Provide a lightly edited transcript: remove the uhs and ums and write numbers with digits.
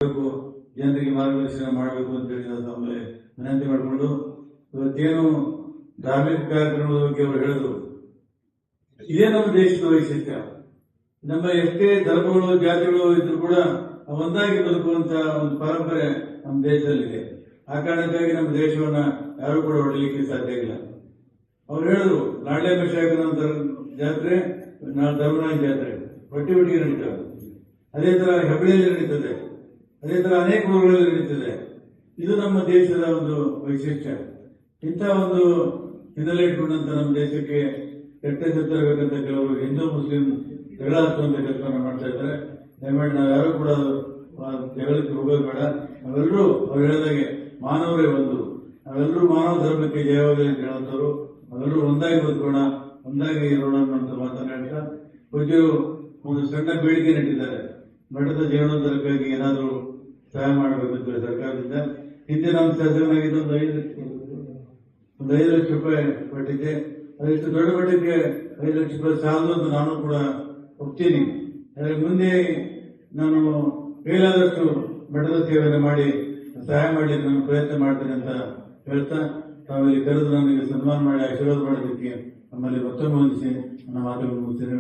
ಜನರಿಗೆ ಮಾರ್ಗದರ್ಶನ ಮಾಡಬೇಕು ಅಂತ ಹೇಳಿ ನಾವು ತಮ್ಮಲ್ಲಿ ವಿನಂತಿ ಮಾಡಿಕೊಂಡು ಇವತ್ತೇನು ಧಾರ್ಮಿಕ ಕಾರ್ಯಕ್ರಮದ ಬಗ್ಗೆ ಅವರು ಹೇಳಿದ್ರು, ಇದೇ ನಮ್ಮ ದೇಶದ ವೈಶಿಷ್ಟ್ಯ. ನಮ್ಮ ಎಷ್ಟೇ ಧರ್ಮಗಳು ಜಾತಿಗಳು ಇದ್ರೂ ಕೂಡ ಒಂದಾಗಿ ಬದುಕುವಂತ ಒಂದು ಪರಂಪರೆ ನಮ್ಮ ದೇಶದಲ್ಲಿದೆ. ಆ ಕಾರಣಕ್ಕಾಗಿ ನಮ್ಮ ದೇಶವನ್ನ ಯಾರು ಕೂಡ ಹೊಡಲಿಕ್ಕೆ ಸಾಧ್ಯ ಇಲ್ಲ. ಅವ್ರು ಹೇಳಿದ್ರು, ನಾಳೆ ಬಶಾಖನ ಜಾತ್ರೆ, ಧರ್ಮರಾಜ ಜಾತ್ರೆ ಒಟ್ಟಿಗೆ ನಡೀತವೆ. ಅದೇ ತರ ಹೆಬ್ಬಳಿಯಲ್ಲಿ ನಡೀತದೆ, ಅದೇ ತರ ಅನೇಕ ಊರುಗಳಲ್ಲಿ ನಡೀತದೆ. ಇದು ನಮ್ಮ ದೇಶದ ಒಂದು ವೈಶಿಷ್ಟ್ಯ. ಇಂಥ ಒಂದು ಹಿನ್ನೆಲೆ ಇಟ್ಕೊಂಡಂತ ನಮ್ಮ ದೇಶಕ್ಕೆ ಕೆಟ್ಟ ತರಬೇಕಂತ ಕೆಲವರು ಹಿಂದೂ ಮುಸ್ಲಿಂ ಜಗಳ ಹಚ್ಚುವಂತ ಕೆಲಸವನ್ನು ಮಾಡ್ತಾ ಇದ್ದಾರೆ. ದಯಮಾಡಿ ನಾವ್ಯಾರು ಕೂಡ ಜಗಳಕ್ಕೆ ಹೋಗೋದು ಬೇಡ. ನಾವೆಲ್ಲರೂ ಅವ್ರು ಹೇಳಿದಾಗೆ ಮಾನವರೇ ಒಂದು, ನಾವೆಲ್ಲರೂ ಮಾನವ ಧರ್ಮಕ್ಕೆ ಜಯವಾಗಲಿ ಅಂತ ಹೇಳುವಂಥವ್ರು. ನಾವೆಲ್ಲರೂ ಒಂದಾಗಿ ಬದುಕೋಣ, ಒಂದಾಗಿ ಇರೋಣ ಅಂತ ಮಾತನಾಡ್ತಾ ಪೂಜ್ಯರು ಒಂದು ಸಣ್ಣ ಬೇಡಿಕೆ ನೆಟ್ಟಿದ್ದಾರೆ. ಮಠದ ಜೀವನೋದ್ಧಾರಕ್ಕಾಗಿ ಏನಾದರೂ ಸಹಾಯ ಮಾಡಬೇಕಂತ ಸರ್ಕಾರದಿಂದ. ಹಿಂದೆ ನಮ್ಮ ಶಾಸಕನಾಗಿದ್ದ ಒಂದು 5 ಲಕ್ಷ ರೂಪಾಯಿ ಕೊಟ್ಟಿದ್ದೆ. ಅದೆಷ್ಟು ದೊಡ್ಡ ಮಟ್ಟಕ್ಕೆ 5 ಲಕ್ಷ ರೂಪಾಯಿ ಸಾಲದು ಅಂತ ನಾನು ಕೂಡ ಒಪ್ತೀನಿ. ಆದರೆ ಮುಂದೆ ನಾನು ಕೈಲಾದಷ್ಟು ಮಠದ ಸೇವೆಯನ್ನು ಮಾಡಿ ಸಹಾಯ ಮಾಡಿ ನಾನು ಪ್ರಯತ್ನ ಮಾಡ್ತೇನೆ ಅಂತ ಹೇಳ್ತಾ, ತಾವಿಲ್ಲಿ ಕರೆದು ನನಗೆ ಸನ್ಮಾನ ಮಾಡಿ ಆಶೀರ್ವಾದ ಮಾಡೋದಕ್ಕೆ ನಮ್ಮಲ್ಲಿ ಮತ್ತೊಮ್ಮೆ ಹೊಂದಿಸಿ ನನ್ನ ಮಾತುಗಳನ್ನು ಮುಗಿಸ್ತೇನೆ.